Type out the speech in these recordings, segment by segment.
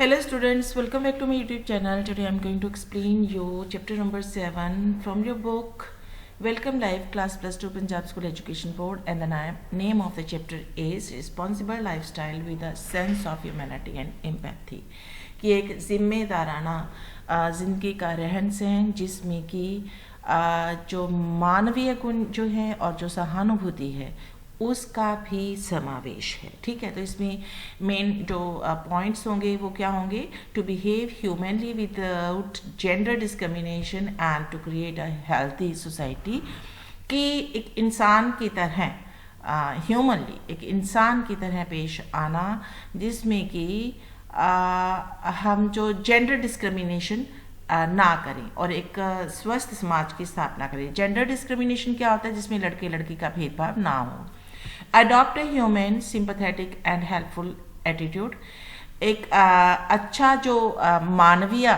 Hello students, welcome back to my YouTube channel. Today I am going to explain you chapter number 7 from your book Welcome Life Class Plus 2 Punjab School Education Board, and the name of the chapter is Responsible Lifestyle with a Sense of Humanity and Empathy. कि एक जिम्मेदाराना ज़िंदगी का रहन सहन जिसमें कि जो मानवीय गुण जो है और जो सहानुभूति है उसका भी समावेश है। ठीक है, तो इसमें मेन जो पॉइंट्स होंगे वो क्या होंगे? To behave humanly without gender discrimination and to create a healthy society. कि एक इंसान की तरह ह्यूमनली एक इंसान की तरह पेश आना जिसमें कि हम जो जेंडर डिस्क्रिमिनेशन ना करें और एक स्वस्थ समाज की स्थापना करें। जेंडर डिस्क्रिमिनेशन क्या होता है? जिसमें लड़के लड़की का भेदभाव ना हो। Adopt a human sympathetic and helpful attitude. एक अच्छा जो मानवीय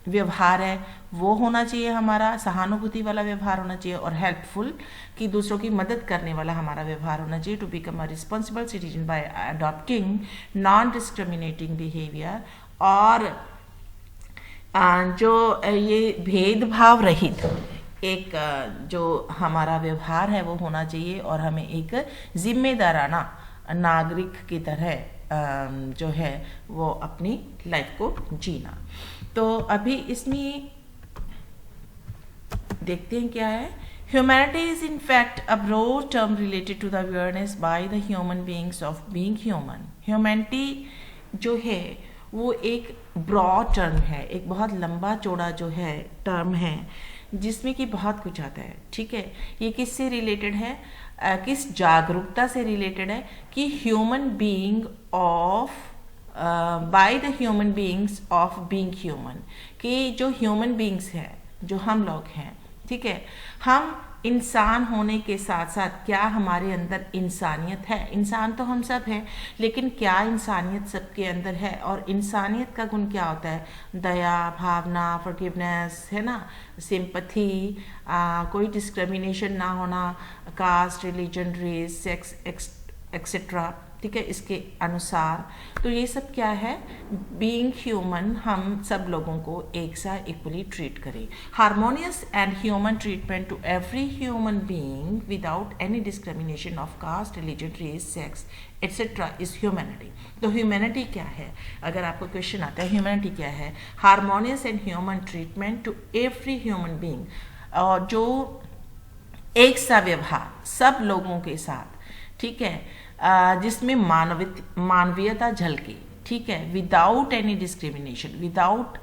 व्यवहार है वो होना चाहिए, हमारा सहानुभूति वाला व्यवहार होना चाहिए, और हेल्पफुल कि दूसरों की मदद करने वाला हमारा व्यवहार होना चाहिए। To become a responsible citizen by adopting non discriminating behaviour. और जो ये भेदभाव रहित एक जो हमारा व्यवहार है वो होना चाहिए, और हमें एक जिम्मेदाराना नागरिक की तरह जो है वो अपनी लाइफ को जीना। तो अभी इसमें देखते हैं क्या है। Humanity is in fact a broad term related to the awareness by the human beings of being human. Humanity जो है वो एक ब्रॉड टर्म है, एक बहुत लंबा चौड़ा जो है टर्म है जिसमें कि बहुत कुछ आता है। ठीक है, ये किससे रिलेटेड है? किस जागरूकता से रिलेटेड है? कि human being of bye the human beings of being human. कि जो ह्यूमन बीइंग्स हैं, जो हम लोग हैं, ठीक है, हम इंसान होने के साथ साथ क्या हमारे अंदर इंसानियत है? इंसान तो हम सब हैं, लेकिन क्या इंसानियत सबके अंदर है? और इंसानियत का गुण क्या होता है? दया, भावना, फॉरगिवनेस, है ना, सिंपैथी, कोई डिस्क्रिमिनेशन ना होना, caste, religion, race, sex etcetera. ठीक है, इसके अनुसार तो ये सब क्या है? बीइंग ह्यूमन, हम सब लोगों को एक साथ इक्वली ट्रीट करें। Harmonious and human treatment to every human being without any discrimination of caste, religion, race, sex etcetera is humanity. तो ह्यूमैनिटी क्या है? अगर आपको क्वेश्चन आता है ह्यूमैनिटी क्या है? Harmonious and human treatment to every human being, और जो एक सा व्यवहार सब लोगों के साथ, ठीक है, जिसमें मानवीयता झलके, ठीक है, विदाउट एनी डिस्क्रिमिनेशन, विदाउट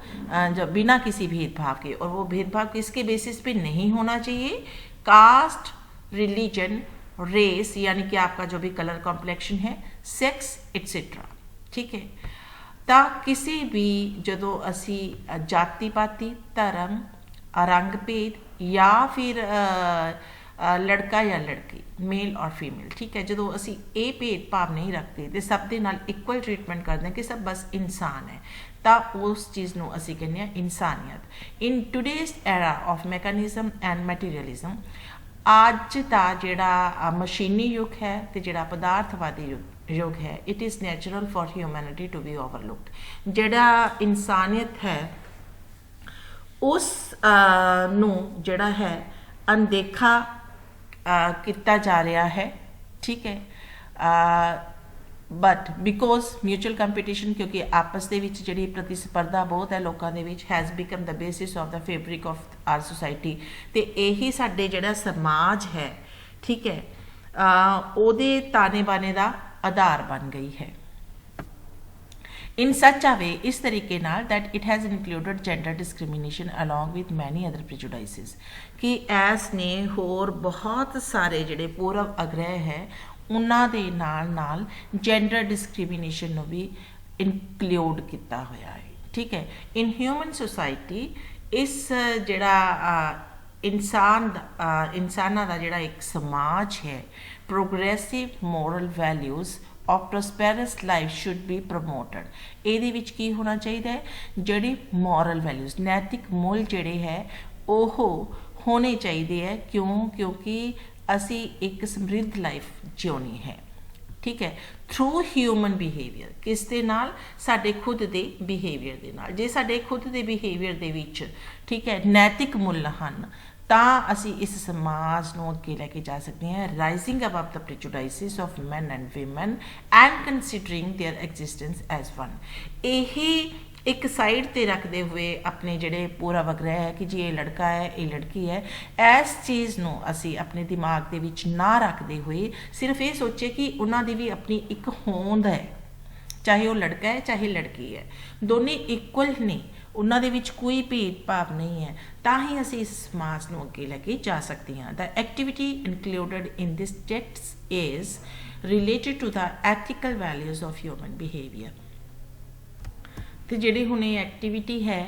बिना किसी भेदभाव के। और वो भेदभाव किसके बेसिस पे नहीं होना चाहिए? कास्ट, रिलीजन, रेस यानी कि आपका जो भी कलर कॉम्प्लेक्शन है, सेक्स एक्सेट्रा। ठीक है, ਤਾਂ किसी भी ਜਦੋਂ ਅਸੀਂ ਜਾਤੀ ਪਾਤੀ, ਧਰਮ, रंग भेद या फिर लड़का या लड़की, मेल और फीमेल, ठीक है, जो असी ये भेदभाव नहीं रखते तो सब के नाल इक्वल ट्रीटमेंट करते हैं कि सब बस इंसान है, तो उस चीज़ को असी कहने हैं इंसानियत। In today's era of mechanism and materialism, अज का जिहड़ा मशीनी युग है तो जिहड़ा पदार्थवादी युग है, it is natural for humanity to be overlooked. जिहड़ा इंसानियत है उस नूं जिहड़ा है अनदेखा किया जा रहा है। ठीक है, बट बिकॉज म्यूचुअल कंपीटिशन, क्योंकि आपस के जी प्रतिस्पर्धा बहुत है लोगों के, has become the basis of the fabric of our society. तो यही साडे जिहड़ा समाज है, ठीक है, ਉਹਦੇ ताने बाने का आधार बन गई है। इन सच अ वे, इस तरीके नाल that it has included gender discrimination along with many other prejudices. कि ऐस ने होर बहुत सारे जिहड़े पूर्व आग्रह है उन्हां दे नाल जेंडर डिस्क्रिमिनेशन नूं भी इंक्लूड किया होया है। ठीक है, इन ह्यूमन सोसाइटी इस जिहड़ा इंसानां दा जिहड़ा एक समाज है, progressive moral values of prosperous life should be promoted. ਇਹਦੇ ਵਿੱਚ ਕੀ ਹੋਣਾ ਚਾਹੀਦਾ ਹੈ? ਜਿਹੜੀ मॉरल वैल्यूज़, नैतिक मुल ਜਿਹੜੇ है ਉਹ होने चाहिए है। क्यों? क्योंकि असी एक समृद्ध लाइफ जिउनी है। ठीक है, थ्रू ਹਿਊਮਨ ਬਿਹੇਵੀਅਰ। ਕਿਸ ਦੇ ਨਾਲ? ਸਾਡੇ ਖੁਦ ਦੇ ਬਿਹੇਵੀਅਰ ਦੇ ਨਾਲ। ਜੇ ਸਾਡੇ ਖੁਦ ਦੇ ਬਿਹੇਵੀਅਰ ਦੇ ਵਿੱਚ ਠੀਕ ਹੈ ਨੈਤਿਕ ਮੁੱਲ ਹਨ ਤਾਂ ਅਸੀਂ ਇਸ ਸਮਾਜ ਨੂੰ ਅੱਗੇ ਲੈ ਕੇ ਜਾ ਸਕਦੇ ਹਾਂ। Rising above the prejudices of man and women and considering their existence as one. ਇਹੀ एक साइड ते रखते हुए अपने जिहड़े पूरा वगैरह है कि जी ये लड़का है ये लड़की है, इस चीज़ नूं असी अपने दिमाग दे विच ना रखते हुए सिर्फ ये सोचे कि उन्हां दी भी अपनी एक होंद है, चाहे वो लड़का है चाहे लड़की है, दोने इक्वल ने, उन्हां दे विच कोई भेदभाव नहीं है, तां ही असी इस समाज नूं अगे लैके जा सकते हैं। The activity included in this text is related to the ethical values of human behaviour. तो जी हुण ये एक्टिविटी है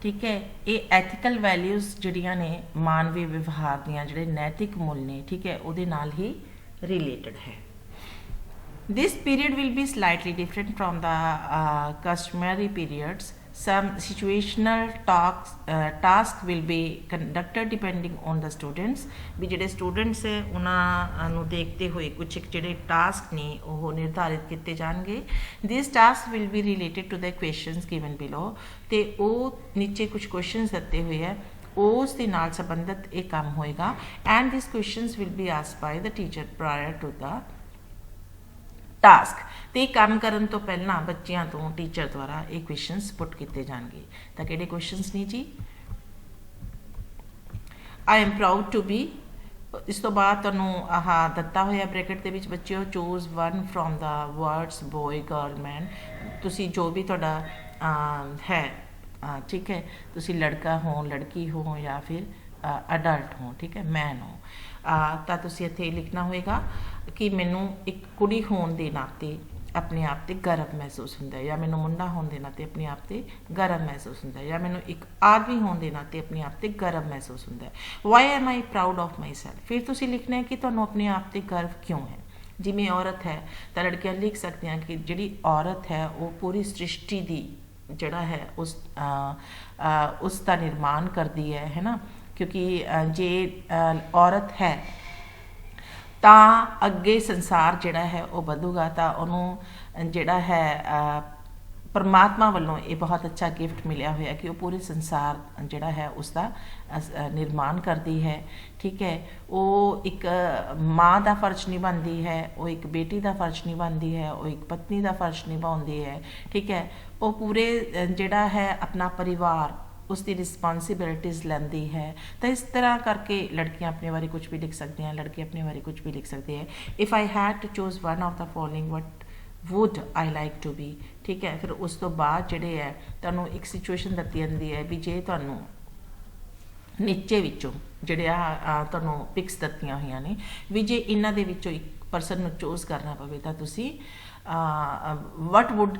ठीक है, ये एथिकल वैल्यूज़ जड़ियाँ ने मानवी व्यवहार दियाँ जिहड़े नैतिक मुल ने ठीक है उहदे नाल ही रिलेटेड है। This period will be slightly different from the customary periods. Some situational task will be conducted depending on the students। भी जिहड़े स्टूडेंट्स है उन्होंने देखते हुए कुछ एक जिहड़े टास्क ने वो निर्धारित किए जाएंगे। This task will be related to the questions given below. तो वो नीचे कुछ क्वेश्चनस दिते हुए है उस दे नाल संबंधित एक काम होएगा। And this questions will be asked by the teacher prior to the task. तो काम करन तो पहला बच्चों तो टीचर द्वारा ये क्वेश्चनस पुट किए जाएंगे। तो किहड़े क्वेश्चनस ने जी? I am proud to be. इस तो बाद तुहानूं आह दिता होया ब्रैकेट दे विच बच्चों choose one from the words boy girl man. तुसी जो भी तुहाडा है ठीक है, तुसी लड़का हो लड़की हो या फिर अडल्ट हो ठीक है मैन हो, तो तुसी इत्थे लिखना होएगा कि मैनू एक कुड़ी होने के नाते अपने आप से गर्व महसूस होंदा है, या मैनू मुंडा होने के नाते अपने आप से गर्व महसूस होंदा है, या मैनू एक आदमी होने के नाते अपने आप से गर्व महसूस होंदा है। Why am I proud of myself. फिर तुसी लिखना है कि तुहानू अपने आप से गर्व क्यों है। जिमें औरत है तो लड़कियां लिख सकती हैं कि जिहड़ी औरत है वो पूरी सृष्टि की जिहड़ा है उसका निर्माण करती है ना, क्योंकि जे औरत है तो अगे संसार जिहड़ा है वो वधूगा, तो उन्होंने जिहड़ा है परमात्मा वालों ये बहुत अच्छा गिफ्ट मिलिया हुआ कि वो पूरे संसार जिहड़ा है उसका निर्माण करती है ठीक है। वो एक माँ का फर्ज निभाती है, वो एक बेटी का फर्ज निभाती है, वो एक पत्नी का फर्ज निभाती है ठीक है। वो पूरे जिहड़ा है अपना परिवार उसकी रिस्पॉन्सिबिलिटीज़ लैंदी है। तो इस तरह करके लड़कियां अपने बारे कुछ भी लिख सकती हैं, लड़के अपने बारे कुछ भी लिख सकते हैं। If I had to choose one of the following what would I like to be ठीक है। फिर उस तो बाद जिहड़े है तुहानूं एक सिचुएशन दत्ती जाती है भी जे तुहानूं नीचे विचों जिहड़े तुहानूं पिक्स दत्तियां होईयां ने भी जे इन्हां दे विचों एक परसन नूं चूज करना पवे तां तुसीं what would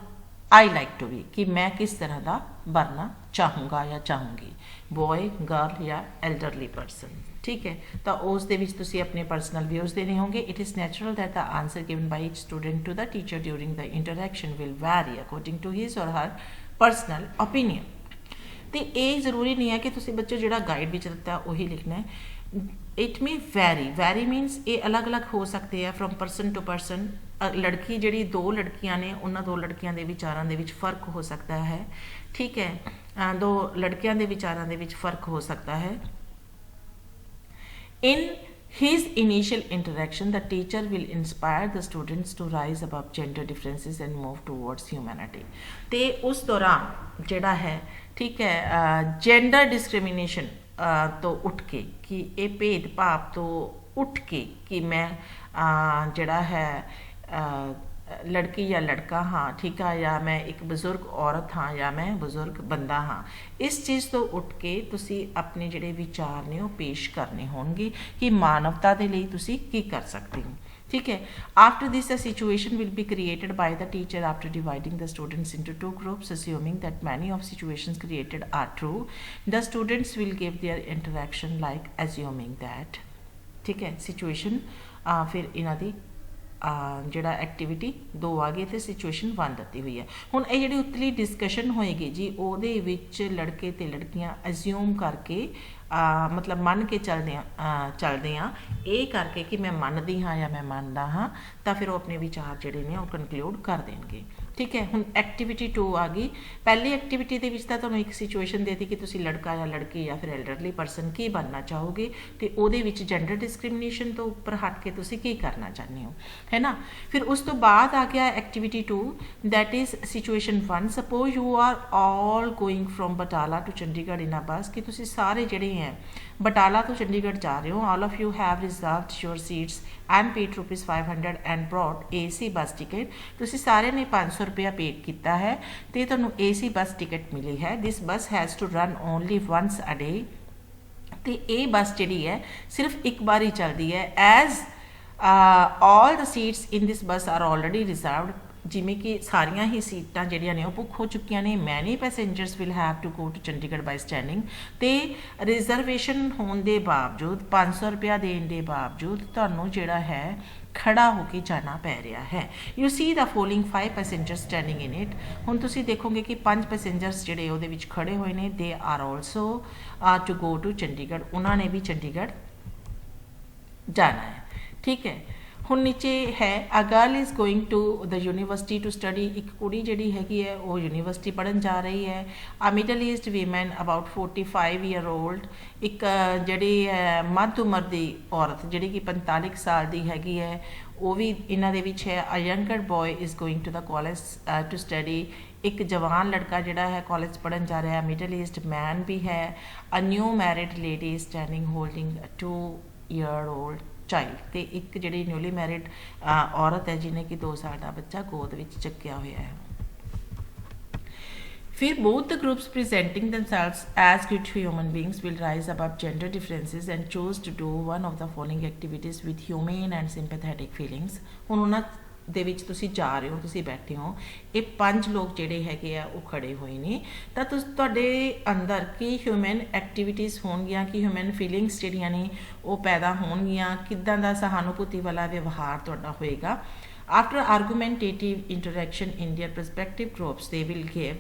I like to be कि मैं किस तरह का बनना चाहूँगा या चाहूँगी, बॉय गर्ल या एल्डरली परसन ठीक है। तो उस दे विच तुसीं अपने पर्सनल व्यूज़ देने होंगे। It is natural that the answer given by each student to the teacher during the interaction will vary according to his or her personal opinion. तो ये जरूरी नहीं है कि तुसीं बच्चों जिहड़ा गाइड विच दिता उही लिखना है। इट मीन वैरी मीनस ये अलग अलग हो सकते हैं फ्रॉम परसन टू परसन। लड़की जिहड़ी दो लड़कियां ने उन्हां दो लड़कियां दे विचारां दे विच फर्क हो सकता है ठीक है। दो लड़कियां दे विचारां दे विच फर्क हो सकता है। In his initial interaction, the teacher will inspire the students to rise above gender differences and move towards humanity। ते उस दौरान जिहड़ा है ठीक है जेंडर डिस्क्रिमिनेशन तो उठ के कि ये भेदभाव तो उठ के कि मैं जिहड़ा है लड़की या लड़का हाँ ठीक है, या मैं एक बजुर्ग औरत हाँ या मैं बजुर्ग बंदा हाँ, इस चीज़ तो उठ के तुसी अपने जिहड़े विचार ने वो पेश करने होंगे कि मानवता दे लई तुसी की कर सकते हो ठीक है। After this a situation will be created by the teacher after dividing the students into two groups assuming that many of situations created are true, the students will give their interaction like assuming that ठीक है situation फिर इन्हां दी ਜਿਹੜਾ activity 2 ਆ ਗਈ ਤੇ situation 1 ਦਿੱਤੀ ਹੋਈ ਹੈ। ਹੁਣ ਇਹ ਜਿਹੜੀ ਉਤਲੀ ਡਿਸਕਸ਼ਨ ਹੋਏਗੀ ਜੀ ਉਹਦੇ ਵਿੱਚ ਲੜਕੇ ਤੇ ਲੜਕੀਆਂ ਅਸਿਊਮ ਕਰਕੇ मतलब मन के चलते हाँ ये करके कि मैं मनती हाँ या मैं मनता हाँ तो फिर वो अपने विचार जोड़े ने वो कनकलूड कर देंगे। ठीक है, हुण एक्टिविटी 2 आ गई। पहली एक्टिविटी के विच तां तुहानूं एक सिचुएशन देती कि तुसीं लड़का या लड़की या फिर एल्डरली परसन की बनना चाहोगे तो उहदे विच जेंडर डिस्क्रिमिनेशन तो उपर हट के तुसीं की करना चाहते हो, है ना। फिर उस तो बाद आ गया activity 2 that is situation 1। Suppose you are all going from Batala to Chandigarh in a bus कि तुसीं सारे जिहड़े हैं बटाला तो चंडीगढ़ जा रहे हो। All of you have reserved your seats and paid ₹500 and broad AC bus ticket. तुसीं सारे ने 500 रुपया पेड किया है तो तुहानूं AC बस टिकट मिली है। This bus has to run only once a day. तो ये बस जिहड़ी है सिर्फ एक बार ही चलती है as all the seats in this bus are already reserved. जिमें कि सारिया ही सीटां जिहड़ियां ने बुक हो चुकियां ने। Many passengers will have to go to Chandigarh by standing. तो रिजर्वेशन होने के बावजूद 500 रुपया देने के बावजूद तुहानूं जिहड़ा है खड़ा होके जाना पै रहा है। You see the following 5 passengers standing in it. हुण तुसीं देखोगे कि 5 पैसेंजर्स जिहड़े उहदे विच खड़े हुए ने they are also to go to Chandigarh. उन्होंने भी चंडीगढ़ जाना है। ठीक है, हुण नीचे है a girl is going to the university to study. एक कुड़ी जिहड़ी हैगी है वो यूनीवर्सिटी पढ़न जा रही है। अ middle east women about 45 year old. एक जिहड़ी मध्य उम्र की औरत जिहड़ी कि 45 साल की हैगी है वो भी इन्हां दे विच है। A younger boy is going to the college to study. एक जवान लड़का जिहड़ा है कॉलेज पढ़न जा रहा है। मिडल ईस्ट मैन भी है। A new married lady standing holding 2 year old child. तो एक जी न्यूली मैरिड औरत है जिन्हें कि 2 साल का बच्चा गोद में चुकया हुआ है। फिर both the groups presenting themselves as good human beings will rise above gender differences and choose to do one of the following activities with humane and sympathetic feelings। हुण उन्हां ਦੇ ਵਿੱਚ ਤੁਸੀਂ ਜਾ ਰਹੇ ਹੋ, ਤੁਸੀਂ ਬੈਠੇ ਹੋ, ਇਹ 5 ਲੋਕ ਜਿਹੜੇ ਹੈਗੇ ਆ ਉਹ ਖੜੇ ਹੋਏ ਨੇ ਤਾਂ ਤੁਹਾਡੇ ਅੰਦਰ ਕੀ ਹਿਊਮਨ ਐਕਟੀਵਿਟੀਜ਼ ਹੋਣਗੀਆਂ, ਕੀ ਹਿਊਮਨ ਫੀਲਿੰਗਸ ਜਿਹੜੀਆਂ ਨੇ ਉਹ ਪੈਦਾ ਹੋਣਗੀਆਂ, ਕਿੱਦਾਂ ਦਾ ਸਹਾਨੁਭੂਤੀ ਵਾਲਾ ਵਿਵਹਾਰ ਤੁਹਾਡਾ ਹੋਏਗਾ। After argumentative interaction in their perspective groups they will give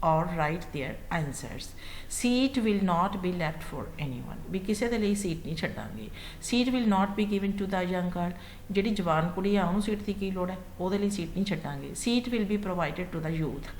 or write their answers। seat will not be left for anyone। भी किसी के लिए सीट नहीं छड्डांगे। seat will not be given to the young girl। जिहड़ी जवान कुड़ी आ उहनूं seat की की लोड़ है, ਉਹਦੇ ਲਈ सीट नहीं छड्डांगे। seat will be provided to the youth।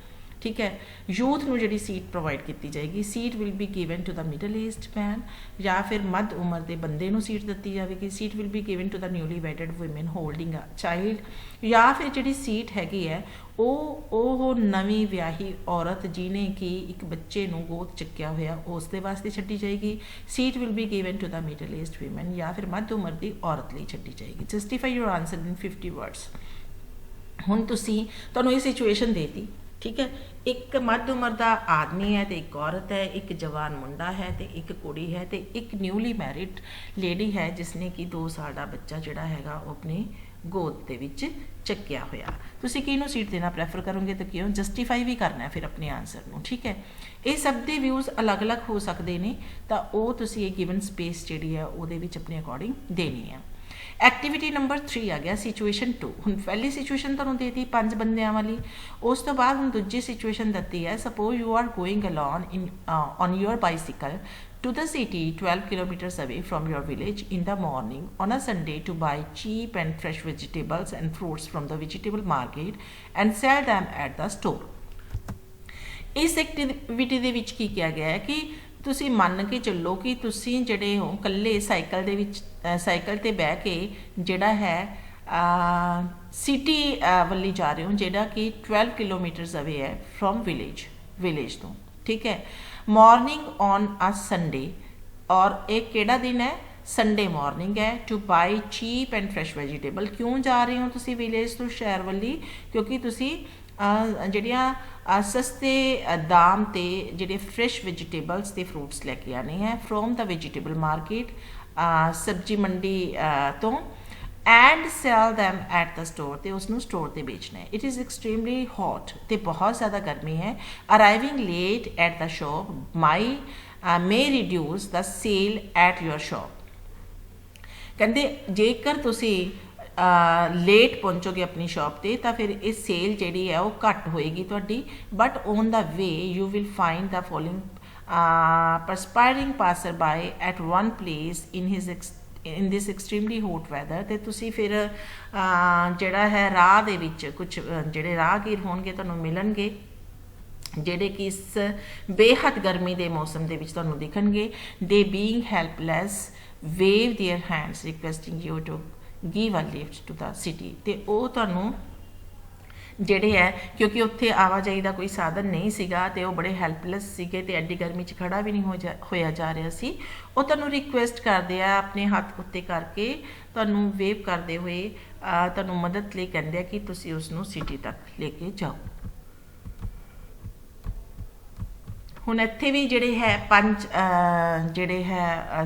ठीक है, यूथ ਨੂੰ ਜਿਹੜੀ सीट प्रोवाइड की जाएगी। Seat will be given to the middle aged man या फिर मध्य उम्र के बंदे ਨੂੰ सीट दी जाएगी। Seat will be given to the newly wedded women holding a child या फिर ਜਿਹੜੀ सीट हैगी है ਉਹ ਨਵੀਂ ਵਿਆਹੀ ਔਰਤ ਜਿਹਨੇ ਕਿ ਇੱਕ ਬੱਚੇ ਨੂੰ ਗੋਦ ਚੱਕਿਆ ਹੋਇਆ ਉਸ ਦੇ ਵਾਸਤੇ ਛੱਡੀ ਜਾਏਗੀ। Seat will be given to the middle aged women ਜਾਂ ਫਿਰ ਮੱਧ ਉਮਰ ਦੀ ਔਰਤ ਲਈ ਛੱਡੀ ਜਾਏਗੀ। Justify your answer in 50 words. ਹੁਣ ਤੁਹਾਨੂੰ ਇਹ ਸਿਚੁਏਸ਼ਨ ਦੇਤੀ। ठीक है, एक मध्य उम्र का आदमी है तो एक औरत है, एक जवान मुंडा है तो एक कुड़ी है तो एक न्यूली मैरिड लेडी है जिसने कि 2 साल का बच्चा जिहड़ा हैगा वो अपनी गोद दे विच ਚੱਕਿਆ ਹੋਇਆ। ਤੁਸੀਂ ਕਿਹਨੂੰ ਸੀਟ ਦੇਣਾ ਪ੍ਰੈਫਰ ਕਰੋਗੇ ਤਾਂ ਕਿਉਂ ਜਸਟੀਫਾਈ ਵੀ ਕਰਨਾ ਫਿਰ ਆਪਣੇ ਆਨਸਰ ਨੂੰ। ਠੀਕ ਹੈ, ਇਹ ਸਭ ਦੇ ਵਿਊਜ਼ ਅਲੱਗ-ਅਲੱਗ ਹੋ ਸਕਦੇ ਨੇ ਤਾਂ ਉਹ ਤੁਸੀਂ ਇਹ ਗਿਵਨ ਸਪੇਸ ਜਿਹੜੀ ਹੈ ਉਹਦੇ ਵਿੱਚ ਆਪਣੇ ਅਕੋਰਡਿੰਗ ਦੇਣੀ ਹੈ। एक्टिविटी नंबर 3 आ गया सिचुएशन 2। हुण पहली सिचुएशन तुहानूं देती 5 बंदियां वाली, उस तो बाद हुण दूजी सिचुएशन दत्ती है। Suppose you are going alone in on your bicycle to the city 12 kilometers away from your village in the morning on a Sunday to buy cheap and fresh vegetables and fruits from the vegetable market and sell them at the store। इस activity ਦੇ ਵਿੱਚ ਕੀ ਕਿਹਾ ਗਿਆ ਹੈ ਕਿ ਤੁਸੀਂ ਮੰਨ ਕੇ ਚੱਲੋ ਕਿ ਤੁਸੀਂ ਜਿਹੜੇ ਹੋ ਇਕੱਲੇ ਸਾਈਕਲ ਦੇ ਵਿੱਚ ਸਾਈਕਲ ਤੇ ਬਹਿ ਕੇ ਜਿਹੜਾ ਹੈ ਸਿਟੀ ਵੱਲੀ ਜਾ ਰਹੇ ਹੋ ਜਿਹੜਾ ਕਿ 12 ਕਿਲੋਮੀਟਰਸ ਅਵੇ ਹੈ ਫਰੋਮ ਵਿਲੇਜ ਤੋਂ। ਠੀਕ ਹੈ, ਮॉर्निंग ऑन अ संडे और एक ਕਿਹੜਾ ਦਿਨ ਹੈ संडे मॉर्निंग है to buy cheap and fresh vegetable. क्यों जा रहे हो तुसी विलेज तो शहर वाली क्योंकि तुसी ਜਿਹੜੀਆਂ ਸਸਤੇ ਦਾਮ ਤੇ ਜਿਹੜੇ ਫਰੈਸ਼ ਵੈਜੀਟੇਬਲਸ ਤੇ ਫਰੂਟਸ ਲੈ ਕੇ ਆਣੇ ਹੈ ਫਰੋਮ ਦਾ ਵੈਜੀਟੇਬਲ ਮਾਰਕੀਟ ਸਬਜ਼ੀ ਮੰਡੀ ਤੋਂ and sell them at the store ਤੇ ਉਸਨੂੰ ਸਟੋਰ ਤੇ ਵੇਚਣਾ ਹੈ। ਇਟ ਇਜ਼ ਐਕਸਟ੍ਰੀਮਲੀ ਹੌਟ ਤੇ ਬਹੁਤ ਜ਼ਿਆਦਾ ਗਰਮੀ ਹੈ। ਅਰਾਈਵਿੰਗ late at the shop my may reduce the sale at your shop। ਕਹਿੰਦੇ ਜੇਕਰ ਤੁਸੀਂ ਲੇਟ ਪਹੁੰਚੋਗੇ ਆਪਣੀ ਸ਼ਾਪ ਤੇ ਤਾਂ ਫਿਰ ਇਹ ਸੇਲ ਜਿਹੜੀ ਹੈ ਉਹ ਘੱਟ ਹੋਏਗੀ ਤੁਹਾਡੀ। But on the way you will find the following perspiring passerby at one place in this extremely hot weather। ਤੇ ਤੁਸੀਂ ਫਿਰ ਜਿਹੜਾ ਹੈ ਰਾਹ ਦੇ ਵਿੱਚ ਕੁਝ ਜਿਹੜੇ ਰਾਹਗੀਰ ਹੋਣਗੇ ਤੁਹਾਨੂੰ ਮਿਲਣਗੇ ਜਿਹੜੇ ਕਿ ਇਸ ਬੇਹੱਦ ਗਰਮੀ ਦੇ ਮੌਸਮ ਦੇ ਵਿੱਚ ਤੁਹਾਨੂੰ ਦਿਖਣਗੇ। They being helpless wave their hands requesting you to give a lift to the city. ਤੇ ਉਹ ਤੁਹਾਨੂੰ ਜਿਹੜੇ ਹੈ ਕਿਉਂਕਿ ਉੱਥੇ ਆਵਾਜਾਈ ਦਾ ਕੋਈ ਸਾਧਨ ਨਹੀਂ ਸੀਗਾ ਤੇ ਉਹ ਬੜੇ ਹੈਲਪਲੈਸ ਸੀਗੇ ਤੇ ਐਡੀ ਗਰਮੀ 'ਚ ਖੜਾ ਵੀ ਨਹੀਂ ਹੋਇਆ ਜਾ ਰਿਹਾ ਸੀ। ਉਹ ਤੁਹਾਨੂੰ ਰਿਕੁਐਸਟ ਕਰਦੇ ਆ ਆਪਣੇ ਹੱਥ ਉੱਤੇ ਕਰਕੇ ਤੁਹਾਨੂੰ ਵੇਵ ਕਰਦੇ ਹੋਏ ਤੁਹਾਨੂੰ ਮਦਦ ਲਈ ਕਹਿੰਦੇ ਆ ਕਿ ਤੁਸੀਂ ਉਸ ਨੂੰ ਸਿਟੀ ਤੱਕ ਲੈ ਕੇ ਜਾਓ। ਹੁਣ ਇੱਥੇ ਵੀ ਜਿਹੜੇ ਹੈ 5 ਜਿਹੜੇ ਹੈ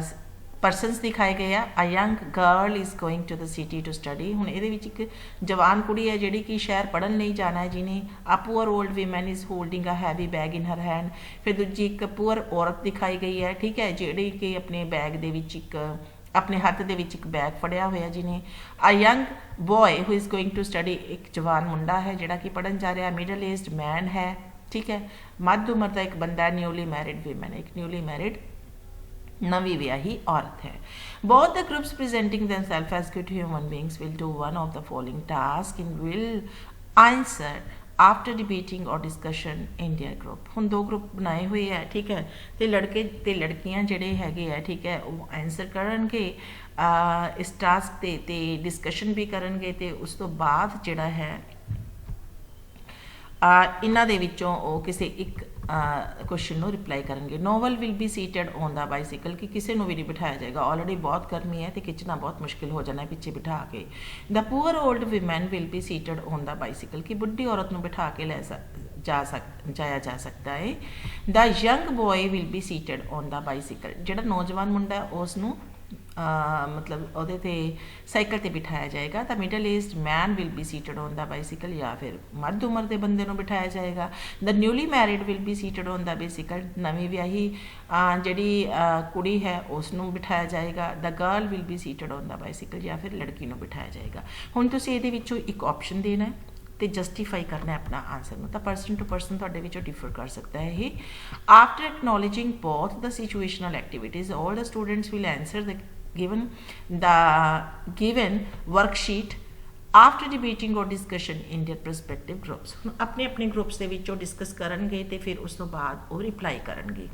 ਪਰਸਨਸ ਦਿਖਾਏ ਗਏ ਆ। A young girl is going to the city to study. ਹੁਣ ਇਹਦੇ ਵਿੱਚ ਇੱਕ ਜਵਾਨ ਕੁੜੀ ਹੈ ਜਿਹੜੀ ਕਿ ਸ਼ਹਿਰ ਪੜ੍ਹਨ ਲਈ ਜਾਣਾ ਹੈ ਜਿਹਨੇ। A poor old women is holding a heavy bag in her hand. ਫਿਰ ਦੂਜੀ ਇੱਕ ਪੂਅਰ ਔਰਤ ਦਿਖਾਈ ਗਈ ਹੈ, ਠੀਕ ਹੈ, ਜਿਹੜੀ ਕਿ ਆਪਣੇ ਬੈਗ ਦੇ ਵਿੱਚ ਇੱਕ ਆਪਣੇ ਹੱਥ ਦੇ ਵਿੱਚ ਇੱਕ ਬੈਗ ਫੜਿਆ ਹੋਇਆ ਜਿਹਨੇ। A young boy who is going to study. ਇੱਕ ਜਵਾਨ ਮੁੰਡਾ ਹੈ ਜਿਹੜਾ ਕਿ ਪੜ੍ਹਨ ਜਾ ਰਿਹਾ। ਮਿਡਲ ਏਜਡ ਮੈਨ ਹੈ, ਠੀਕ ਹੈ, ਮੱਧ ਉਮਰ ਦਾ ਇੱਕ ਬੰਦਾ। ਨਿਊਲੀ ਮੈਰਿਡ ਵੀਮਨ, ਇੱਕ ਨਿਊਲੀ ਮੈਰਿਡ ਨਵੀਂ ਵਿਆਹੀ ਔਰਤ ਹੈ। both the groups presenting themselves as good human beings will do one of the following tasks and will answer after debating or discussion in their group। ਹੁਣ ਦੋ ਗਰੁੱਪ ਬਣਾਏ ਹੋਏ ਹੈ, ਠੀਕ ਹੈ, ਤੇ ਲੜਕੇ ਤੇ ਲੜਕੀਆਂ ਜਿਹੜੇ ਹੈਗੇ ਆ, ਠੀਕ ਹੈ, ਉਹ ਆਨਸਰ ਕਰਨਗੇ ਇਸ ਟਾਸਕ ਤੇ ਡਿਸਕਸ਼ਨ ਵੀ ਕਰਨਗੇ ਤੇ ਉਸ ਤੋਂ ਬਾਅਦ ਜਿਹੜਾ ਹੈ ਇਹਨਾਂ ਦੇ ਵਿੱਚੋਂ ਉਹ ਕਿਸੇ ਇੱਕ ਕੁਐਸਚਨ ਨੂੰ ਰਿਪਲਾਈ ਕਰਨਗੇ। Novel will be seated on the bicycle ਕਿ ਕਿਸੇ ਨੂੰ ਵੀ ਨਹੀਂ ਬਿਠਾਇਆ ਜਾਏਗਾ। ਆਲਰੇਡੀ ਬਹੁਤ ਗਰਮੀ ਹੈ ਤੇ ਖਿੱਚਣਾ ਬਹੁਤ ਮੁਸ਼ਕਿਲ ਹੋ ਜਾਣਾ ਪਿੱਛੇ ਬਿਠਾ ਕੇ। The poor old women will be seated on the bicycle ਕਿ ਬੁੱਢੀ ਔਰਤ ਨੂੰ ਬਿਠਾ ਕੇ ਜਾਇਆ ਜਾ ਸਕਦਾ ਹੈ। The young boy will be seated on the bicycle ਜਿਹੜਾ ਨੌਜਵਾਨ ਮੁੰਡਾ ਉਸ ਨੂੰ ਮਤਲਬ ਉਹਦੇ ਤੇ ਸਾਈਕਲ ਤੇ ਬਿਠਾਇਆ ਜਾਏਗਾ। ਤਾਂ middle aged man will be seated on the bicycle ਜਾਂ ਫਿਰ ਮੱਧ ਉਮਰ ਦੇ ਬੰਦੇ ਨੂੰ ਬਿਠਾਇਆ ਜਾਏਗਾ। The newly married will be seated on the bicycle ਨਵੀਂ ਵਿਆਹੀ ਜਿਹੜੀ ਕੁੜੀ ਹੈ ਉਸ ਨੂੰ ਬਿਠਾਇਆ ਜਾਏਗਾ। The girl will be seated on the bicycle ਜਾਂ ਫਿਰ ਲੜਕੀ ਨੂੰ ਬਿਠਾਇਆ ਜਾਏਗਾ। ਹੁਣ ਤੁਸੀਂ ਇਹਦੇ ਵਿੱਚੋਂ ਇੱਕ ਆਪਸ਼ਨ ਦੇਣਾ ਹੈ ਤੇ ਜਸਟੀਫਾਈ ਕਰਨਾ ਆਪਣਾ ਆਨਸਰ ਨੂੰ। ਤਾਂ ਪਰਸਨ ਟੂ ਪਰਸਨ ਤੁਹਾਡੇ ਵਿੱਚੋਂ ਡਿਫਰ ਕਰ ਸਕਦਾ ਹੈ ਇਹ। After acknowledging both the situational activities all the students will answer the given worksheet after debating or discussion in their respective groups। ਹੁਣ ਆਪਣੇ ਆਪਣੇ ਗਰੁੱਪਸ ਦੇ ਵਿੱਚੋਂ ਡਿਸਕਸ ਕਰਨਗੇ ਤੇ ਫਿਰ ਉਸ ਤੋਂ ਬਾਅਦ ਉਹ ਰਿਪਲਾਈ ਕਰਨਗੇ,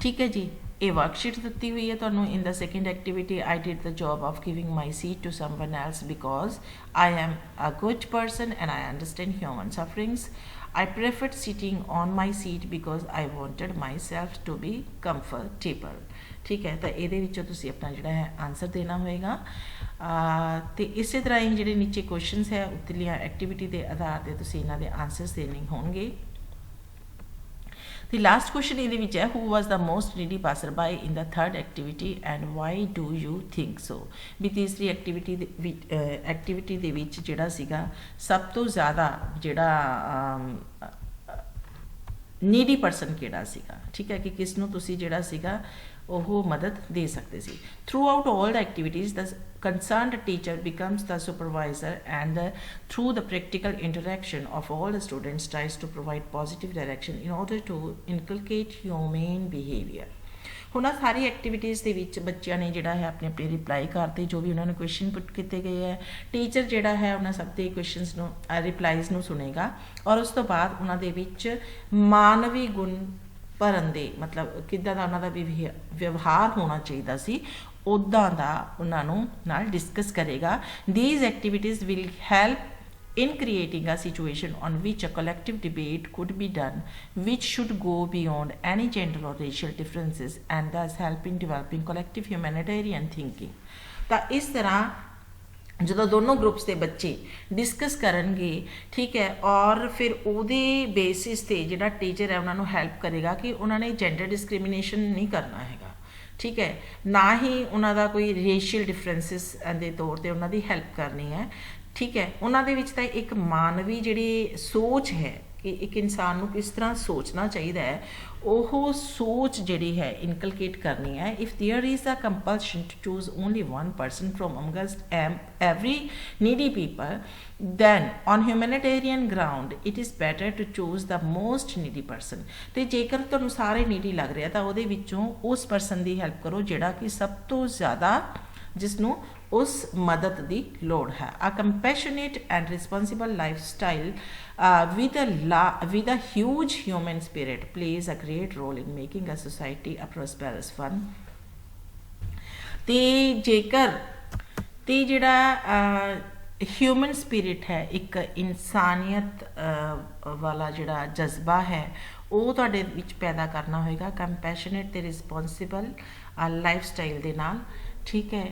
ਠੀਕ ਹੈ ਜੀ। ਇਹ ਵਰਕਸ਼ੀਟ ਦਿੱਤੀ ਹੋਈ ਹੈ ਤੁਹਾਨੂੰ। In the second activity I did the job of giving my seat to someone else because I am a good person and I understand human sufferings. I preferred sitting on my seat because I wanted myself to be comfortable। ਠੀਕ ਹੈ, ਤਾਂ ਇਹਦੇ ਵਿੱਚੋਂ ਤੁਸੀਂ ਆਪਣਾ ਜਿਹੜਾ ਹੈ answer ਦੇਣਾ ਹੋਏਗਾ। ਤੇ ਇਸੇ ਤਰ੍ਹਾਂ ਹੀ ਜਿਹੜੇ ਨੀਚੇ ਕੁਐਸਚਨਸ ਹੈ ਉਤਲੀਆਂ ਐਕਟੀਵਿਟੀ ਦੇ ਆਧਾਰ ਤੇ ਤੁਸੀਂ ਇਹਨਾਂ ਦੇ ਆਨਸਰਸ ਦੇਣੇ ਹੋਣਗੇ। The last question ਇਹਦੇ ਵਿੱਚ ਹੈ who was the most needy passerby in the third activity and why do you think so। ਵੀ ਤੀਸਰੀ ਐਕਟੀਵਿਟੀ ਦੇ ਵਿੱਚ ਜਿਹੜਾ ਸੀਗਾ ਸਭ ਤੋਂ ਜ਼ਿਆਦਾ ਜਿਹੜਾ ਨੀਡੀ ਪਰਸਨ ਕਿਹੜਾ ਸੀਗਾ, ਠੀਕ ਹੈ, ਕਿ ਕਿਸ ਨੂੰ ਤੁਸੀਂ ਜਿਹੜਾ ਸੀਗਾ ਉਹ ਮਦਦ ਦੇ ਸਕਦੇ ਸੀ। Through out all the activities the concerned teacher becomes the supervisor and through the practical interaction of all the students tries to provide positive direction in order to inculcate humane behavior। ਹੁਣ ਸਾਰੀ activities ਦੇ ਵਿੱਚ ਬੱਚਿਆਂ ਨੇ ਜਿਹੜਾ ਹੈ ਆਪਣੇ ਆਪਣੇ reply ਕਰਦੇ ਜੋ ਵੀ ਉਹਨਾਂ ਨੇ ਕੁਐਸਚਨ ਪੁੱਟ ਕੀਤੇ ਗਏ ਹੈ। ਟੀਚਰ ਜਿਹੜਾ ਹੈ ਉਹਨਾਂ ਸਭ ਦੇ ਕੁਐਸਚਨਸ ਨੂੰ ਰਿਪਲਾਈਜ਼ ਨੂੰ ਸੁਣੇਗਾ ਔਰ ਉਸ ਤੋਂ ਬਾਅਦ ਉਹਨਾਂ ਦੇ ਵਿੱਚ ਮਾਨਵੀ ਗੁਣ ਭਰਨ ਦੇ ਮਤਲਬ ਕਿੱਦਾਂ ਦਾ ਉਹਨਾਂ ਦਾ ਵਿਵਹਾਰ ਹੋਣਾ ਚਾਹੀਦਾ ਸੀ ਉੱਦਾਂ ਦਾ ਉਹਨਾਂ ਨੂੰ ਨਾਲ ਡਿਸਕਸ ਕਰੇਗਾ। These activities will help in creating a situation on which a collective debate could be done which should go beyond any gender or racial differences and thus help in developing collective humanitarian thinking। ਤਾਂ ਇਸ ਤਰ੍ਹਾਂ ਜਦੋਂ ਦੋਨੋਂ groups ਦੇ ਬੱਚੇ discuss ਕਰਨਗੇ, ਠੀਕ ਹੈ, ਔਰ ਫਿਰ ਉਹਦੇ ਬੇਸਿਸ ਤੇ ਜਿਹੜਾ ਟੀਚਰ ਹੈ ਉਹਨਾਂ ਨੂੰ ਹੈਲਪ ਕਰੇਗਾ ਕਿ ਉਹਨਾਂ ਨੇ ਜੈਂਡਰ ਡਿਸਕ੍ਰਿਮੀਨੇਸ਼ਨ ਨਹੀਂ ਕਰਨਾ ਹੈਗਾ, ਠੀਕ ਹੈ, ਨਾ ਹੀ ਉਹਨਾਂ ਦਾ ਕੋਈ ਰੇਸ਼ੀਅਲ ਡਿਫਰੈਂਸਿਸ ਦੇ ਤੌਰ ਤੇ ਉਹਨਾਂ ਦੀ ਹੈਲਪ ਕਰਨੀ ਹੈ, ਠੀਕ ਹੈ। ਉਹਨਾਂ ਦੇ ਵਿੱਚ ਤਾਂ ਇੱਕ ਮਾਨਵੀ ਜਿਹੜੀ ਸੋਚ ਹੈ कि एक इंसान को किस तरह सोचना चाहिए है, वो सोच जिहड़ी है इनकलकेट करनी है. If there is a compulsion to choose only one person from amongst every needy people, then on humanitarian ground it is better to choose the most needy person. ਤੇ ਜੇਕਰ ਤੁਹਾਨੂੰ ਸਾਰੇ ਨੀਡੀ ਲੱਗ ਰਿਹਾ ਤਾਂ ਉਹਦੇ ਵਿੱਚੋਂ ਉਸ ਪਰਸਨ ਦੀ ਹੈਲਪ ਕਰੋ ਜਿਹੜਾ ਕਿ ਸਭ ਤੋਂ ਜ਼ਿਆਦਾ ਜਿਸਨੂੰ ਉਸ ਮਦਦ ਦੀ ਲੋੜ ਹੈ. A compassionate and responsible lifestyle with a huge human spirit plays a great role in making a society a prosperous one. ਤੇ ਜੇਕਰ ਤੇ ਜਿਹੜਾ ਹਿਊਮਨ ਸਪਿਰਿਟ ਹੈ, ਇੱਕ ਇਨਸਾਨੀਅਤ ਵਾਲਾ ਜਿਹੜਾ ਜਜ਼ਬਾ ਹੈ ਉਹ ਤੁਹਾਡੇ ਵਿੱਚ ਪੈਦਾ ਕਰਨਾ ਹੋਏਗਾ ਕੰਪੈਸ਼ਨੇਟ ਤੇ ਰਿਸਪੌਂਸਿਬਲ ਲਾਈਫ ਸਟਾਈਲ ਦੇ ਨਾਲ, ਠੀਕ ਹੈ,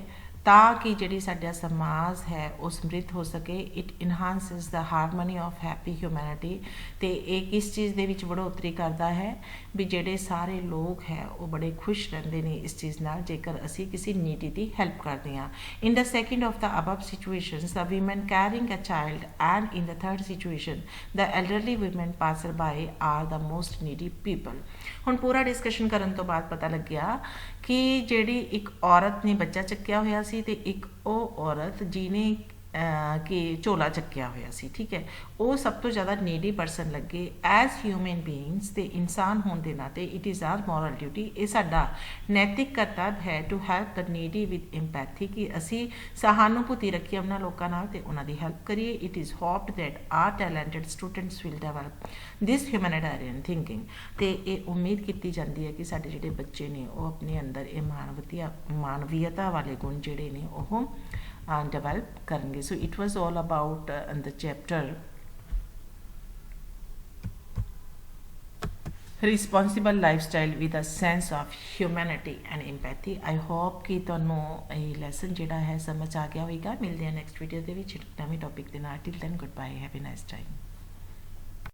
ਤਾਂ ਕਿ ਜਿਹੜੀ ਸਾਡਾ ਸਮਾਜ ਹੈ ਉਹ ਸਮਰਿੱਧ ਹੋ ਸਕੇ. It enhances the harmony of happy humanity. ਅਤੇ ਇਹ ਕਿਸ ਚੀਜ਼ ਦੇ ਵਿੱਚ ਬੜੋਤਰੀ ਕਰਦਾ ਹੈ ਵੀ ਜਿਹੜੇ ਸਾਰੇ ਲੋਕ ਹੈ ਉਹ ਬੜੇ ਖੁਸ਼ ਰਹਿੰਦੇ ਨੇ ਇਸ ਚੀਜ਼ ਨਾਲ ਜੇਕਰ ਅਸੀਂ ਕਿਸੇ ਨੀਡੀ ਦੀ ਹੈਲਪ ਕਰਦੇ ਹਾਂ. In the second of the above situations the women carrying a child and in the third situation the elderly women passer by are the most needy people. ਹੁਣ ਪੂਰਾ ਡਿਸਕਸ਼ਨ ਕਰਨ ਤੋਂ ਬਾਅਦ ਪਤਾ ਲੱਗਿਆ ਕਿ ਜਿਹੜੀ ਇੱਕ ਔਰਤ ਨੇ ਬੱਚਾ ਚੱਕਿਆ ਹੋਇਆ ਸੀ ਤੇ ਇੱਕ ਉਹ ਔਰਤ ਜਿਹਨੇ ਕਿ ਝੋਲਾ ਚੱਕਿਆ ਹੋਇਆ ਸੀ, ਠੀਕ ਹੈ, ਉਹ ਸਭ ਤੋਂ ਜ਼ਿਆਦਾ ਨੀਡੀ ਪਰਸਨ ਲੱਗੇ. ਐਜ਼ ਹਿਊਮਨ ਬੀਇੰਗਸ ਤੇ ਇਨਸਾਨ ਹੋਣ ਦੇ ਨਾਤੇ it is our moral duty, ਇਹ ਸਾਡਾ ਨੈਤਿਕ ਕਰਤੱਵ ਹੈ to help the needy with empathy, ਕਿ ਅਸੀਂ ਸਹਾਨੂਭੂਤੀ ਰੱਖੀਏ ਉਹਨਾਂ ਲੋਕਾਂ ਨਾਲ ਤੇ ਉਹਨਾਂ ਦੀ ਹੈਲਪ ਕਰੀਏ. It is hoped that our talented students will develop this humanitarian thinking. ਤੇ ਇਹ ਉਮੀਦ ਕੀਤੀ ਜਾਂਦੀ ਹੈ ਕਿ ਸਾਡੇ ਜਿਹੜੇ ਬੱਚੇ ਨੇ ਉਹ ਆਪਣੇ ਅੰਦਰ ਇਹ ਮਾਨਵੀਅਤਾ ਵਾਲੇ ਗੁਣ ਜਿਹੜੇ ਨੇ ਉਹ develop karenge. So it was all about the chapter responsible lifestyle with a sense of humanity and empathy. I hope कि ਤੁਹਾਨੂੰ ਇਹ ਲੈਸਨ ਜਿਹੜਾ ਹੈ ਸਮਝ ਆ ਗਿਆ ਹੋਵੇਗਾ. ਮਿਲਦੇ ਹਾਂ ਨੈਕਸਟ ਵੀਡੀਓ ਦੇ ਵਿੱਚ ਨਵੇਂ ਟੌਪਿਕ ਦੇ ਨਾਲ. Till then, goodbye, have a nice time.